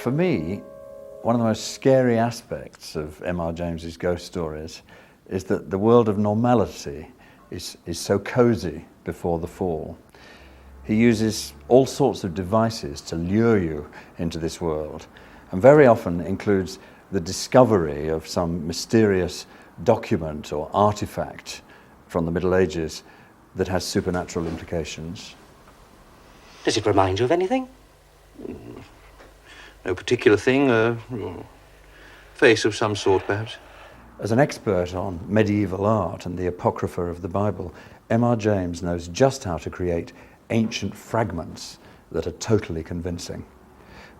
For me, one of the most scary aspects of M.R. James's ghost stories is that the world of normality is so cosy before the fall. He uses all sorts of devices to lure you into this world, and very often includes the discovery of some mysterious document or artifact from the Middle Ages that has supernatural implications. Does it remind you of anything? No particular thing, a face of some sort, perhaps. As an expert on medieval art and the Apocrypha of the Bible, M.R. James knows just how to create ancient fragments that are totally convincing.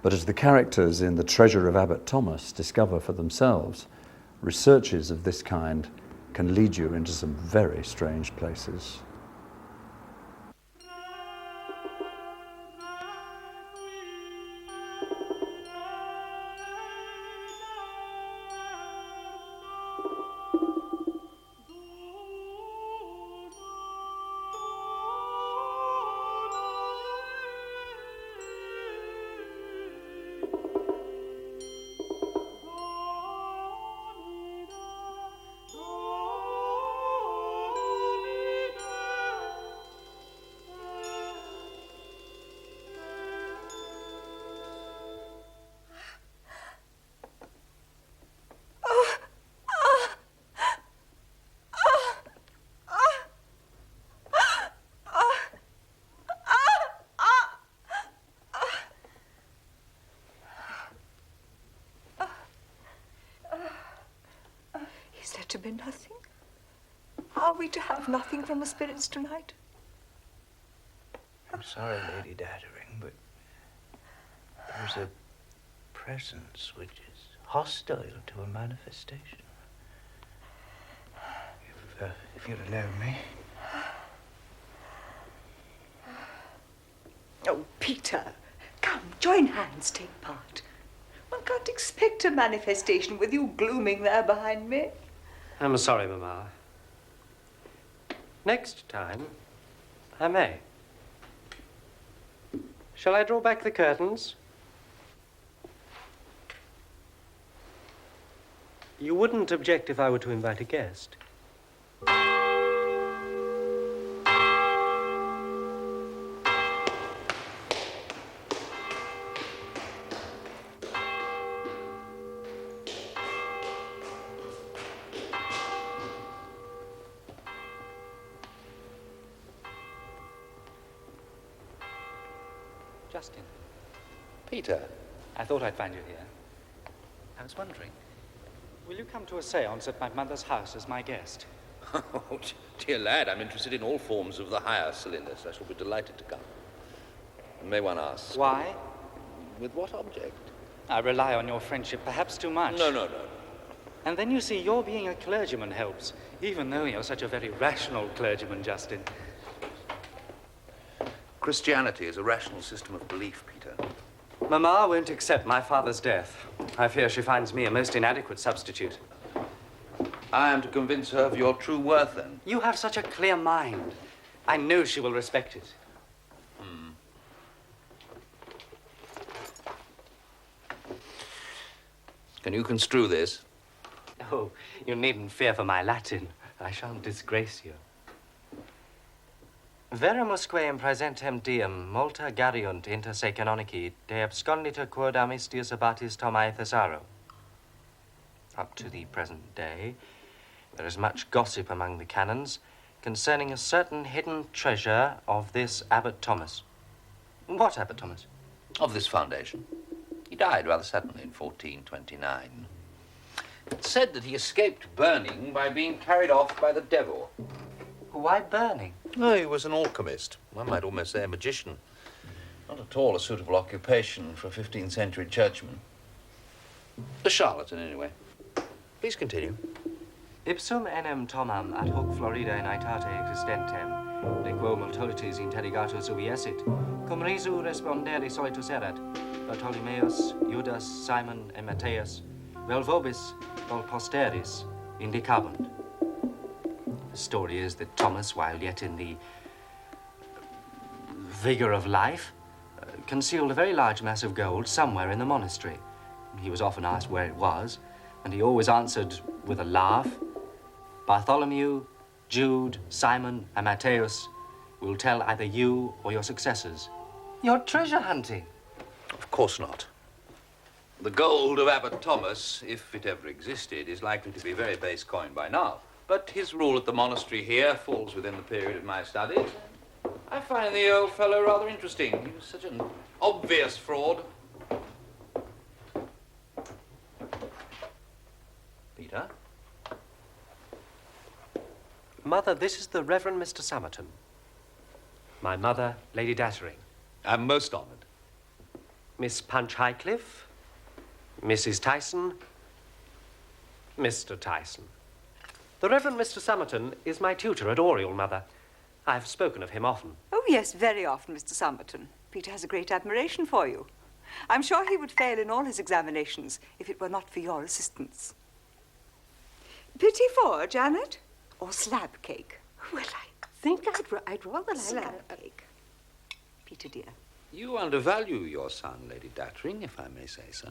But as the characters in The Treasure of Abbot Thomas discover for themselves, researches of this kind can lead you into some very strange places. Is there to be nothing? Are we to have nothing from the spirits tonight? I'm sorry, Lady Dattering, but there's a presence which is hostile to a manifestation. If you'd allow me. Oh, Peter, come, join hands, take part. One can't expect a manifestation with you glooming there behind me. I'm sorry, Mamma. Next time, I may. Shall I draw back the curtains? You wouldn't object if I were to invite a guest? Justin. Peter. I thought I'd find you here. I was wondering, will you come to a séance at my mother's house as my guest? Oh, dear lad, I'm interested in all forms of the higher silliness. I shall be delighted to come. May one ask? Why? With what object? I rely on your friendship perhaps too much. No. And then you see, your being a clergyman helps, even though you're such a very rational clergyman, Justin. Christianity is a rational system of belief, Peter. Mamma won't accept my father's death. I fear she finds me a most inadequate substitute. I am to convince her of your true worth, then? You have such a clear mind. I know she will respect it. Can you construe this? Oh, you needn't fear for my Latin. I shan't disgrace you. Veramusque presentem diem multa gariunt inter se canonici de abscondita quod amistius abbatis Thomae Thesaro. Up to the present day, there is much gossip among the canons concerning a certain hidden treasure of this Abbot Thomas. What Abbot Thomas? Of this foundation. He died rather suddenly in 1429. It's said that he escaped burning by being carried off by the devil. Why burning? No, he was an alchemist. One might almost say a magician. Not at all a suitable occupation for a 15th century churchman. A charlatan, anyway. Please continue. Ipsum enem Thomam ad hoc Florida in aetate existentem, de quo multitudes interrogatus ubi essit, cum risu respondere solitus erat, Bartholomeus, Judas, Simon, and Matthias, vel vobis, vel posteris, indicabunt. The story is that Thomas, while yet in the vigor of life, concealed a very large mass of gold somewhere in the monastery. He was often asked where it was, and he always answered with a laugh, Bartholomew, Jude, Simon, and Matthäus will tell either you or your successors. You're treasure hunting. Of course not. The gold of Abbot Thomas, if it ever existed, is likely to be very base coin by now. But his rule at the monastery here falls within the period of my studies. I find the old fellow rather interesting. He was such an obvious fraud. Peter? Mother, this is the Reverend Mr. Somerton. My mother, Lady Dattering. I'm most honored. Miss Punch Highcliffe, Mrs. Tyson, Mr. Tyson. The Reverend Mr. Somerton is my tutor at Oriel, Mother. I've spoken of him often. Oh, yes, very often, Mr. Somerton. Peter has a great admiration for you. I'm sure he would fail in all his examinations if it were not for your assistance. Petit four, Janet? Or slab cake? Well, I think I'd rather like Slab cake. Peter, dear. You undervalue your son, Lady Dattering, if I may say so.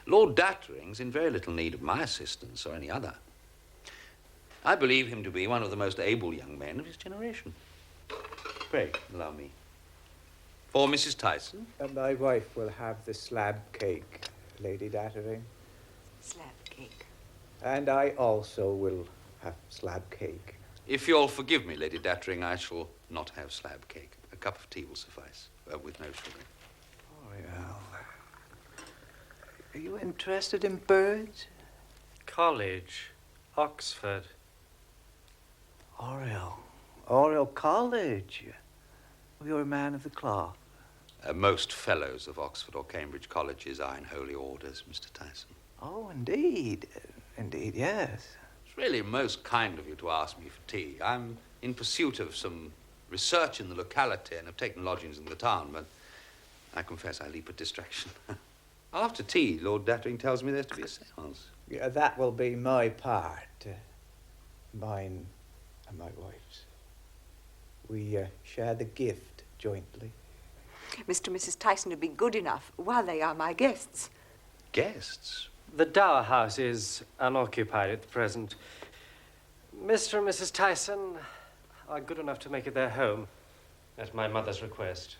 Lord Dattering's in very little need of my assistance or any other. I believe him to be one of the most able young men of his generation. Pray, allow me. For Mrs. Tyson? My wife will have the slab cake, Lady Dattering. Slab cake. And I also will have slab cake. If you'll forgive me, Lady Dattering, I shall not have slab cake. A cup of tea will suffice, with no sugar. Oriel, are you interested in birds? College, Oxford. Oriel College. You're a man of the cloth. Most fellows of Oxford or Cambridge colleges are in holy orders, Mr. Tyson. Oh, indeed. Indeed, yes. It's really most kind of you to ask me for tea. I'm in pursuit of some research in the locality and have taken lodgings in the town, but I confess I leap at distraction. After tea, Lord Dattering tells me there's to be a séance. Yeah, that will be my part. Mine and my wife's. We share the gift jointly. Mr. and Mrs. Tyson have been good enough while they are my guests. Guests? The dower house is unoccupied at the present. Mr. and Mrs. Tyson are good enough to make it their home, at my mother's request.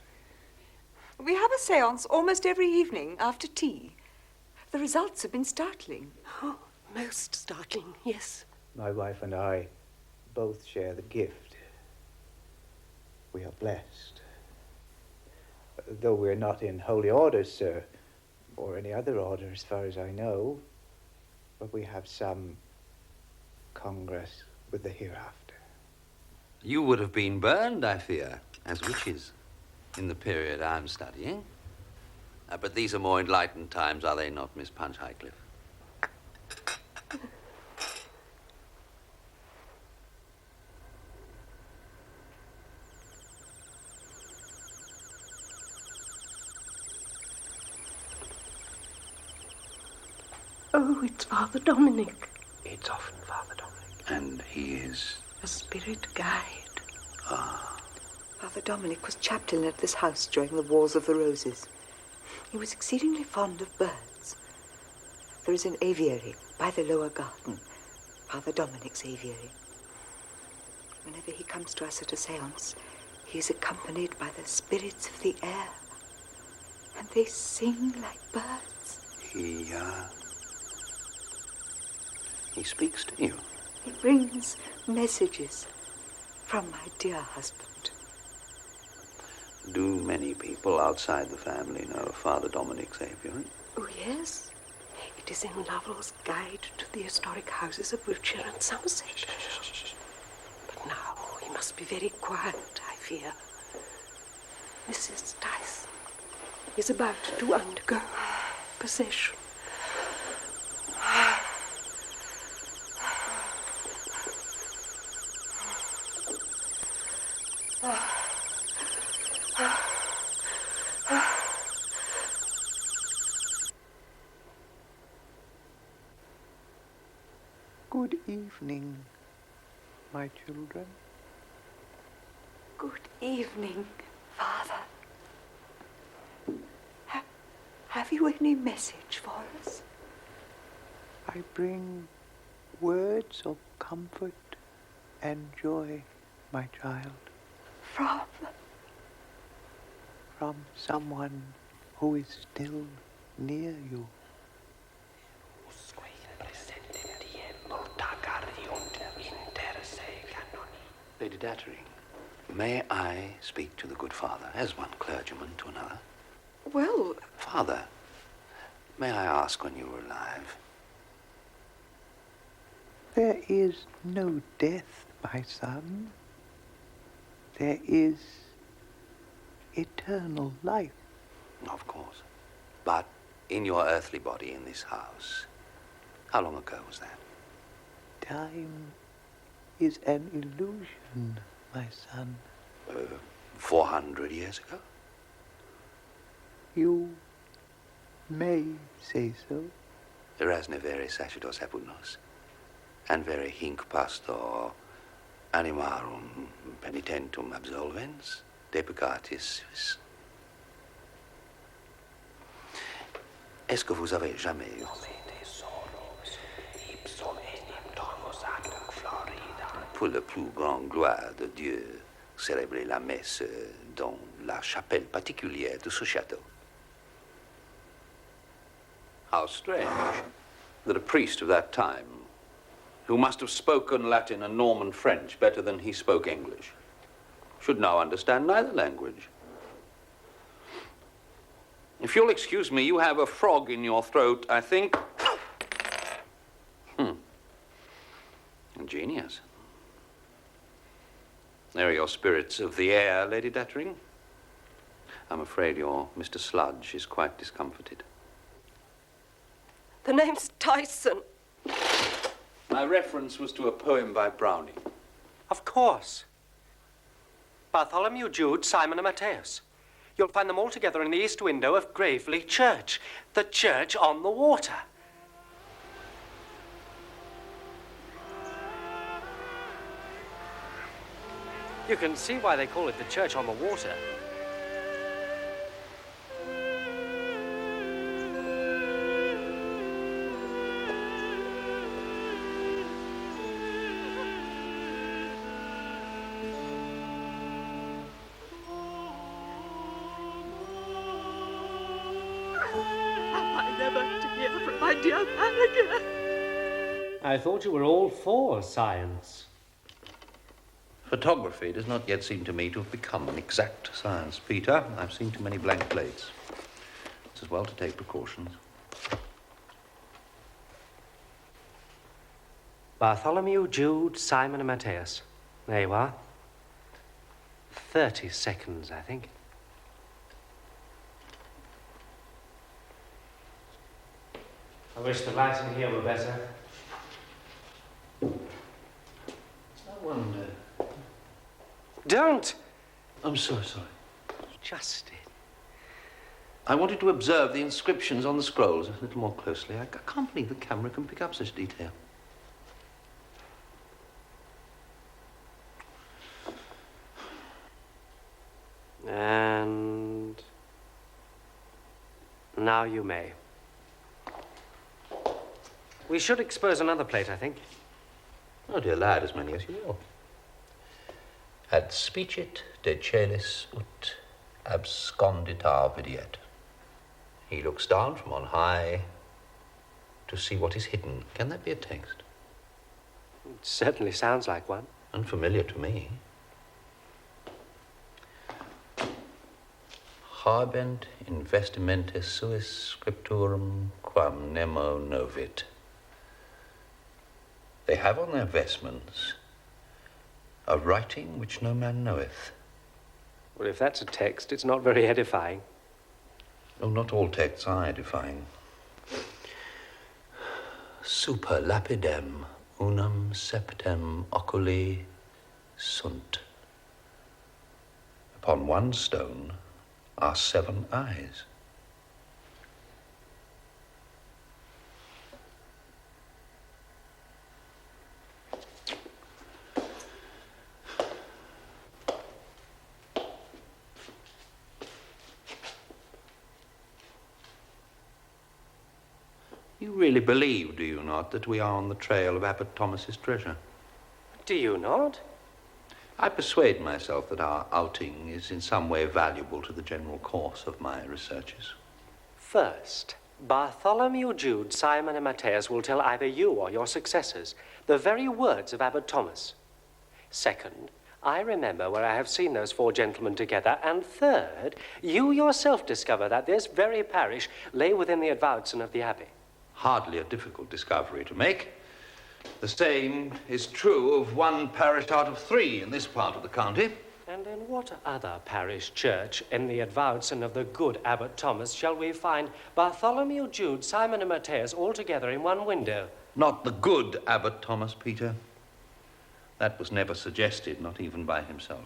We have a séance almost every evening after tea. The results have been startling. Oh, most startling, yes. My wife and I both share the gift. We are blessed. Though we're not in holy orders, sir, or any other order as far as I know, but we have some congress with the hereafter. You would have been burned, I fear, as witches in the period I'm studying. But these are more enlightened times, are they not, Miss Punch Highcliffe? Oh, it's Father Dominic. It's often Father Dominic. And he is? A spirit guide. Father Dominic was chaplain at this house during the Wars of the Roses. He was exceedingly fond of birds. There is an aviary by the lower garden, Father Dominic's aviary. Whenever he comes to us at a séance, he is accompanied by the spirits of the air, and they sing like birds. He speaks to you. He brings messages from my dear husband. Do many people outside the family know of Father Dominic's aviary? Oh, yes. It is in Lovell's Guide to the Historic Houses of Wiltshire and Somerset. But now we must be very quiet, I fear. Mrs. Tyson is about to undergo possession. Good evening, my children. Good evening, Father. Have you any message for us? I bring words of comfort and joy, my child. From someone who is still near you. Lady Dattering, may I speak to the good father, as one clergyman to another? Well, Father, may I ask when you were alive? There is no death, my son. There is eternal life. Of course. But in your earthly body in this house, how long ago was that? Time is an illusion, my son. 400 years ago? You may say so. Eras ne vere sacerdos apud nos, and vere hinc pastor animarum penitentum absolvens de peccatis suis. Est-ce que vous avez jamais eu pour la plus grande gloire de Dieu célébrer la messe dans la chapelle particulière de ce château? How strange that a priest of that time, who must have spoken Latin and Norman French better than he spoke English, should now understand neither language. If you'll excuse me, you have a frog in your throat, I think. Ingenious. There are your spirits of the air, Lady Dattering. I'm afraid your Mr. Sludge is quite discomforted. the name's Tyson. My reference was to a poem by Browning. Of course. Bartholomew, Jude, Simon, and Matthäus. You'll find them all together in the east window of Gravely Church, the church on the water. You can see why they call it the church on the water. I never to hear from my dear man again. I thought you were all for science. Photography does not yet seem to me to have become an exact science, Peter. I've seen too many blank plates. It's as well to take precautions. Bartholomew, Jude, Simon, and Matthäus. There you are. 30 seconds, I think. I wish the light in here were better. I wonder. Don't! I'm so sorry. Just it. I wanted to observe the inscriptions on the scrolls a little more closely. I can't believe the camera can pick up such detail. And now you may. We should expose another plate, I think. Oh, dear lad, as many as you will. Ad spicit de celis ut absconditar videat. He looks down from on high to see what is hidden. Can that be a text? It certainly sounds like one. Unfamiliar to me. Habent investimentes suis scripturum quam nemo novit. They have on their vestments a writing which no man knoweth. Well, if that's a text, it's not very edifying. Oh, not all texts are edifying. Super lapidem unum septem oculi sunt. Upon one stone are 7 eyes. You really believe, do you not, that we are on the trail of Abbot Thomas's treasure? Do you not? I persuade myself that our outing is in some way valuable to the general course of my researches. First, Bartholomew, Jude, Simon, and Matthias will tell either you or your successors the very words of Abbot Thomas. Second, I remember where I have seen those four gentlemen together. And third, you yourself discover that this very parish lay within the advowson of the abbey. Hardly a difficult discovery to make. The same is true of one parish out of 3 in this part of the county. And in what other parish church in the advowson of the good Abbot Thomas shall we find Bartholomew, Jude, Simon, and Matthias all together in one window? Not the good Abbot Thomas, Peter. That was never suggested, not even by himself.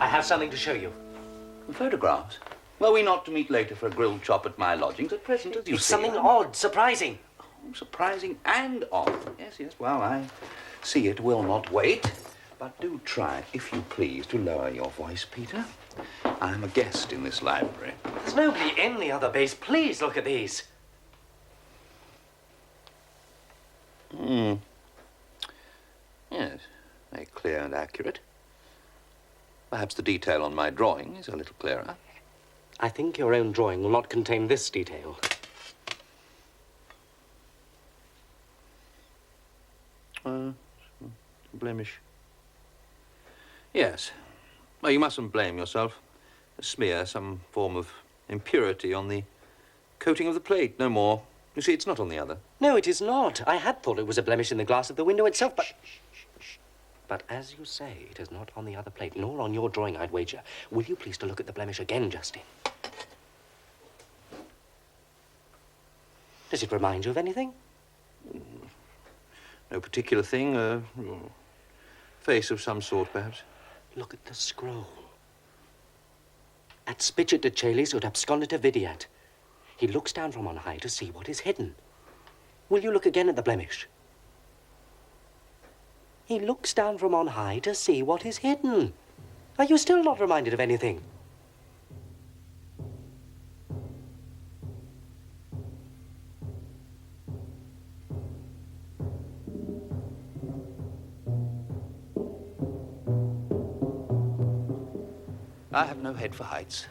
I have something to show you. Photographs? Were we not to meet later for a grilled chop at my lodgings? At present, as you It's see... something odd, surprising. Oh, surprising and odd. Yes, yes, well, I see it will not wait. But do try, if you please, to lower your voice, Peter. I am a guest in this library. There's nobody in the other base. Please look at these. Yes, very clear and accurate. Perhaps the detail on my drawing is a little clearer. I think your own drawing will not contain this detail. Blemish. Yes. Well, you mustn't blame yourself. A smear, some form of impurity on the coating of the plate, no more. You see, it's not on the other. No, it is not. I had thought it was a blemish in the glass of the window itself, but... But as you say, it is not on the other plate, nor on your drawing, I'd wager. Will you please to look at the blemish again, Justin? Does it remind you of anything? No particular thing. A face of some sort, perhaps. Look at the scroll. At spicet de celis ut abscondita videat. He looks down from on high to see what is hidden. Will you look again at the blemish? He looks down from on high to see what is hidden. Are you still not reminded of anything? I have no head for heights.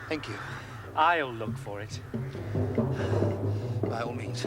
Thank you. I'll look for it. By all means.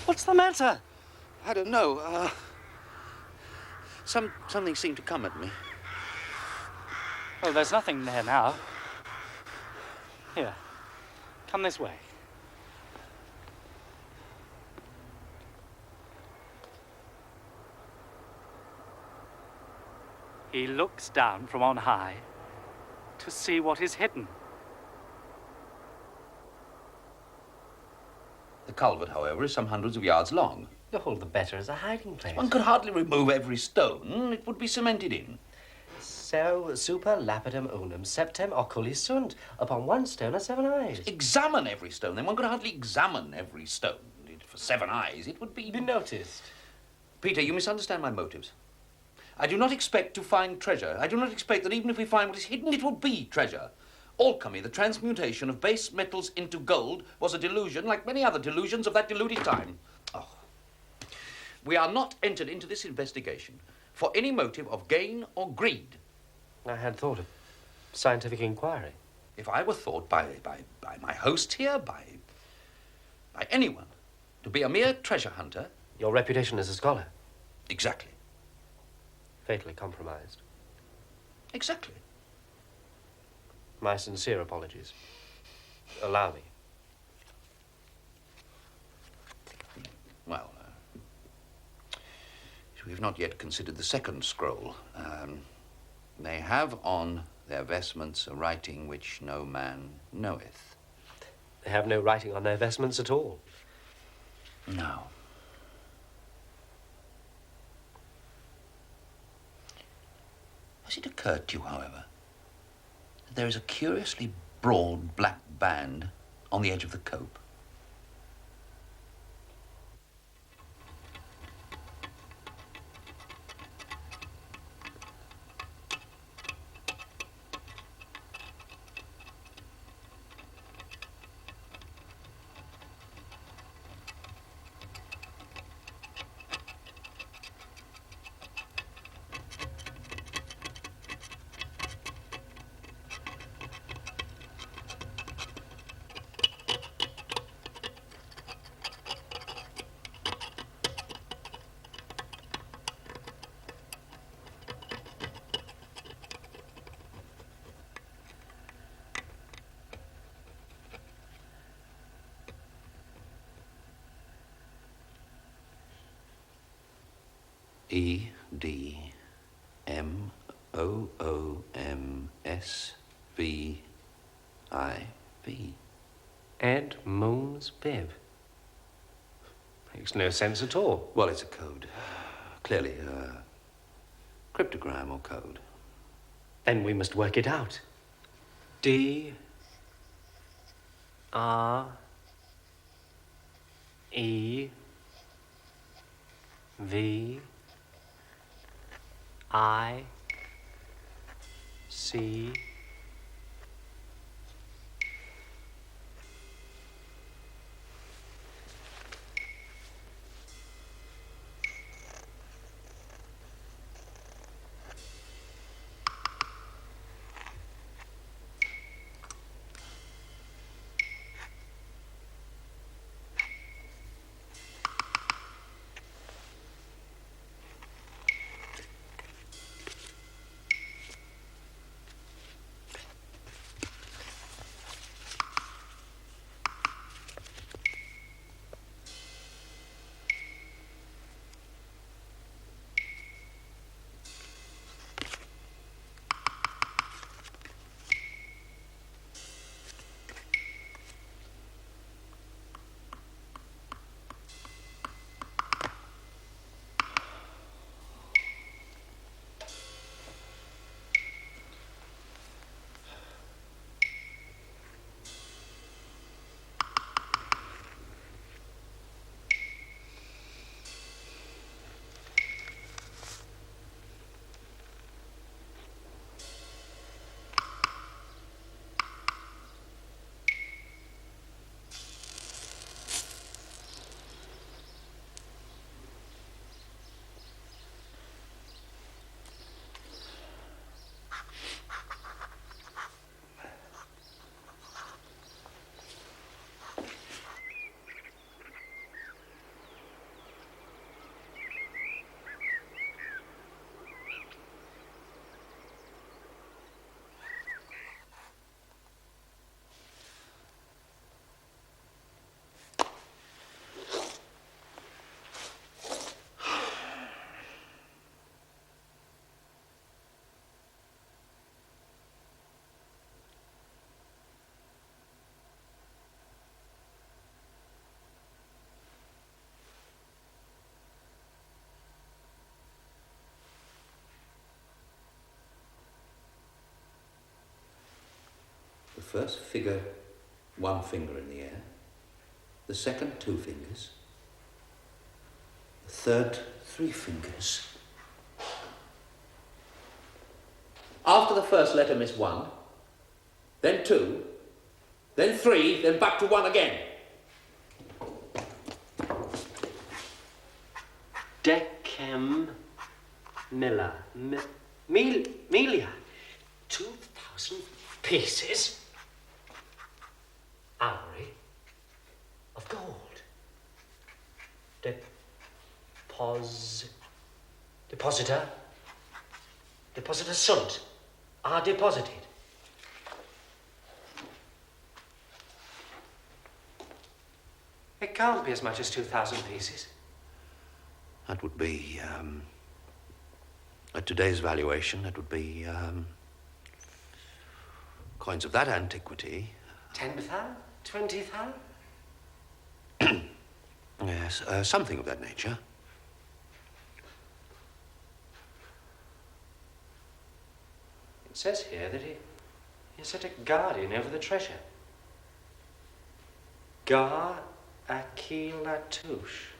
What's the matter? I don't know. Something seemed to come at me. Oh, there's nothing there now. Here, come this way. He looks down from on high to see what is hidden. The culvert, however, is some hundreds of yards long. All the better as a hiding place. One could hardly remove every stone. It would be cemented in. So super lapidem unum septem oculi sunt. Upon one stone are 7 eyes. Examine every stone. Then one could hardly examine every stone. For 7 eyes, it would be noticed. Peter, you misunderstand my motives. I do not expect to find treasure. I do not expect that even if we find what is hidden, it will be treasure. Alchemy, the transmutation of base metals into gold, was a delusion like many other delusions of that deluded time. Oh. We are not entered into this investigation for any motive of gain or greed. I had thought of scientific inquiry. If I were thought by my host here, by anyone, to be a mere treasure hunter... Your reputation as a scholar? Exactly. Fatally compromised. Exactly. My sincere apologies. Allow me. Well, we've not yet considered the second scroll. They have on their vestments a writing which no man knoweth. They have no writing on their vestments at all. No. Has it occurred to you, however, that there is a curiously broad black band on the edge of the cope? EDMOOMSVIV. Ed Moon's bib. Makes no sense at all. Well, it's a code. Clearly, a cryptogram or code. Then we must work it out. D R E V I C first figure 1 finger in the air, the second 2 fingers, the third 3 fingers. After the first letter, miss 1, then 2, then 3, then back to 1 again. Decem Milla. Melia. 2,000 pieces. Auri of gold. Depositor sunt are deposited. It can't be as much as 2,000 pieces. That would be, at today's valuation, that would be, coins of that antiquity. 10,000? 20,000? Yes, something of that nature. It says here that he set a guardian over the treasure. Gar Akilatouche.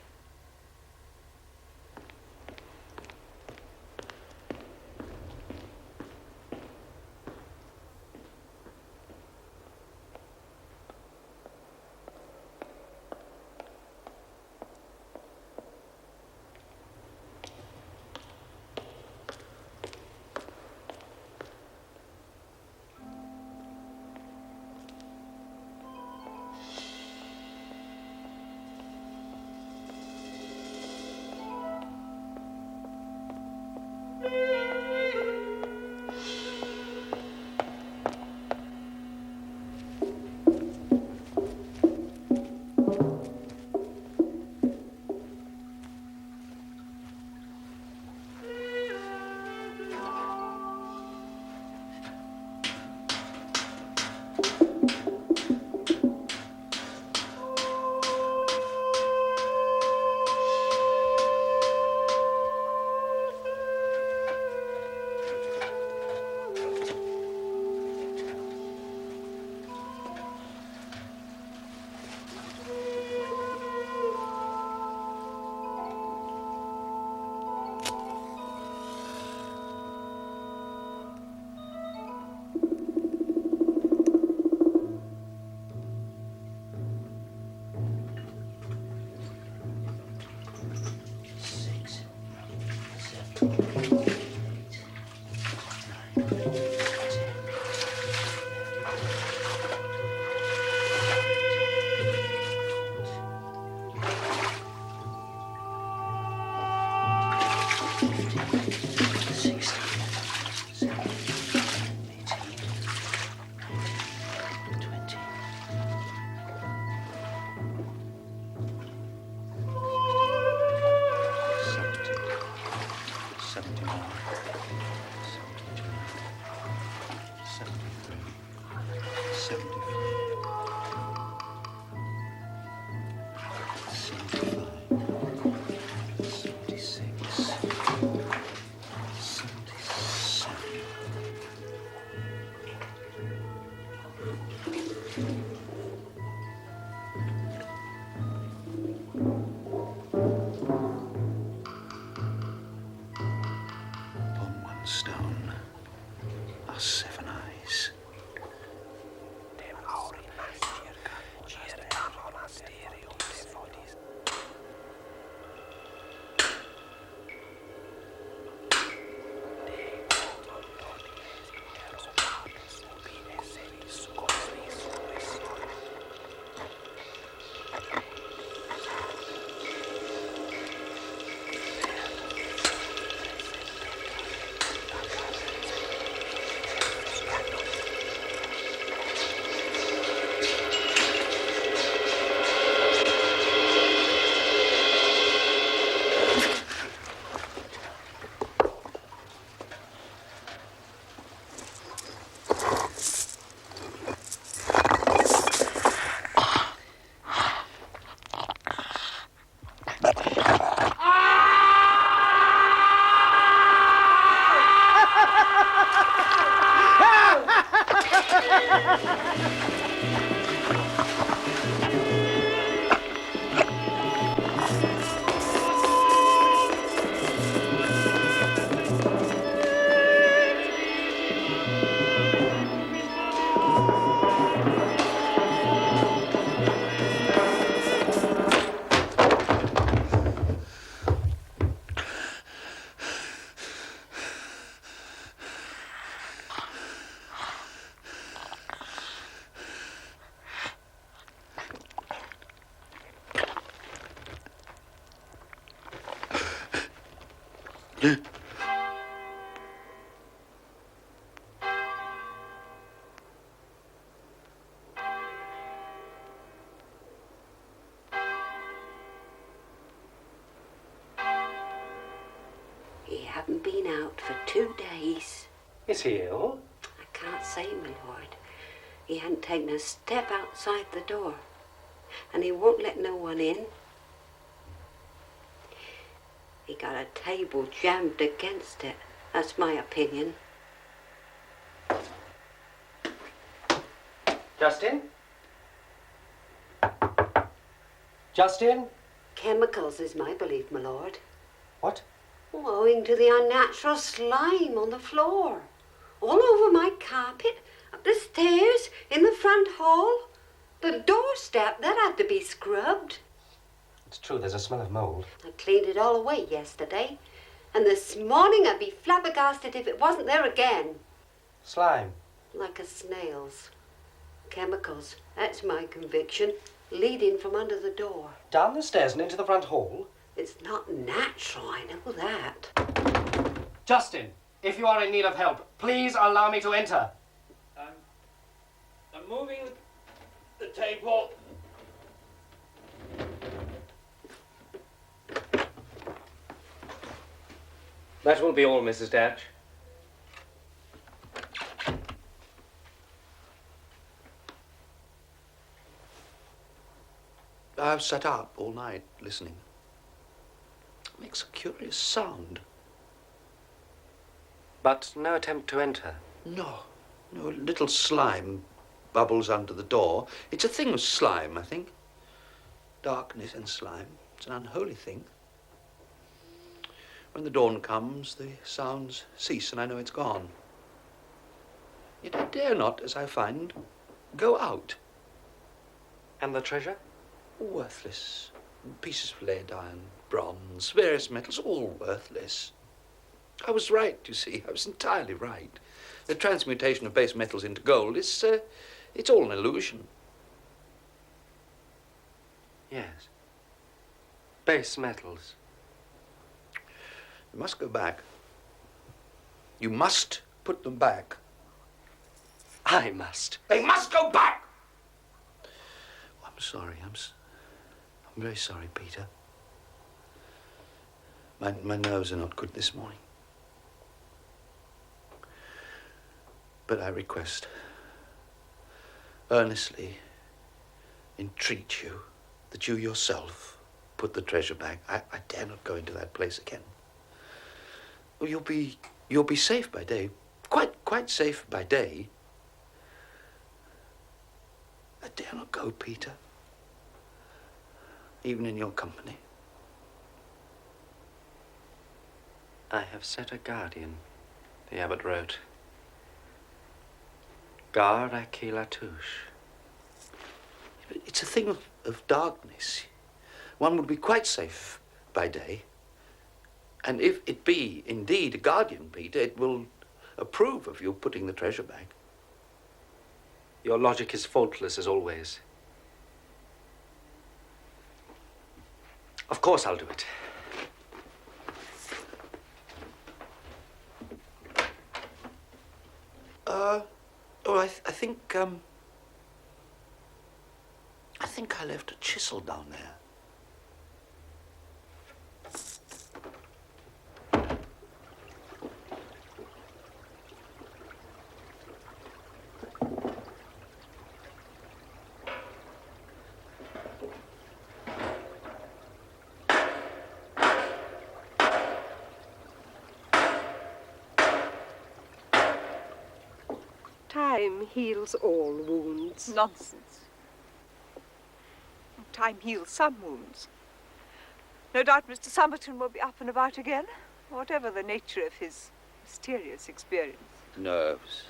He hadn't been out for 2 days. Is he ill? I can't say, my lord. He hadn't taken a step outside the door, and he won't let no one in. He got a table jammed against it. That's my opinion. Justin? Justin? Chemicals is my belief, my lord. What? Owing to the unnatural slime on the floor. All over my carpet, up the stairs, in the front hall. The doorstep, that had to be scrubbed. It's true, there's a smell of mold. I cleaned it all away yesterday. And this morning I'd be flabbergasted if it wasn't there again. Slime. Like a snail's. Chemicals, that's my conviction. Leading from under the door. Down the stairs and into the front hall? It's not natural, I know that. Justin, if you are in need of help, please allow me to enter. I'm moving the table. That will be all, Mrs. Datch. I've sat up all night listening. It makes a curious sound. But no attempt to enter. No, a little slime bubbles under the door. It's a thing of slime, I think. Darkness and slime. It's an unholy thing. When the dawn comes, the sounds cease and I know it's gone. Yet I dare not, as I find, go out. And the treasure? Worthless. Pieces of lead, iron, bronze, various metals, all worthless. I was right, you see. I was entirely right. The transmutation of base metals into gold is, it's all an illusion. Yes. Base metals. You must go back. You must put them back. I must. They must go back! Oh, I'm sorry. I'm very sorry, Peter. My nerves are not good this morning. But I request, earnestly entreat you that you yourself put the treasure back. I dare not go into that place again. Oh, you'll be safe by day. Quite safe by day. I dare not go, Peter. Even in your company. I have set a guardian, the abbot wrote. Gar ac la touche. It's a thing of darkness. One would be quite safe by day. And if it be indeed a guardian, Peter, it will approve of you putting the treasure back. Your logic is faultless as always. Of course I'll do it. I think I left a chisel down there. Time heals all wounds. Nonsense. Time heals some wounds. No doubt Mr. Somerton will be up and about again, whatever the nature of his mysterious experience. Nerves.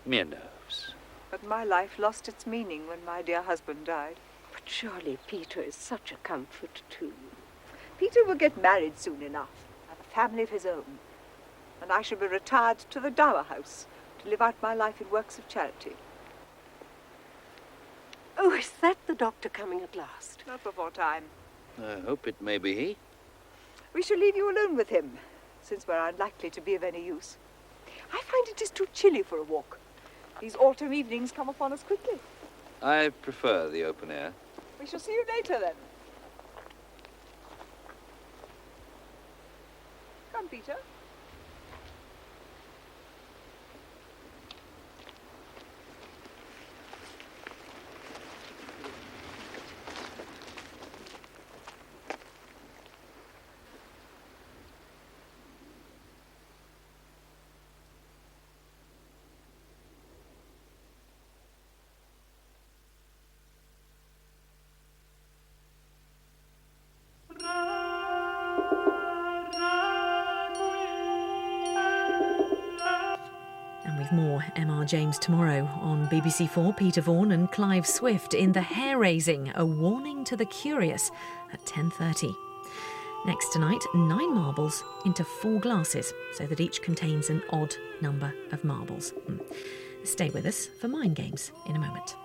Mere nerves. But my life lost its meaning when my dear husband died. But surely Peter is such a comfort too. Peter will get married soon enough, have a family of his own, and I shall be retired to the dower house to live out my life in works of charity. Oh, is that the doctor coming at last? Not before time. I hope it may be he. We shall leave you alone with him. since we're unlikely to be of any use. I find it is too chilly for a walk. These autumn evenings come upon us quickly. I prefer the open air. We shall see you later, then. Come, Peter. And with more M.R. James tomorrow on BBC4, Peter Vaughan and Clive Swift in The Hair-Raising, a warning to the curious at 10:30. Next tonight, 9 marbles into 4 glasses, so that each contains an odd number of marbles. Stay with us for Mind Games in a moment.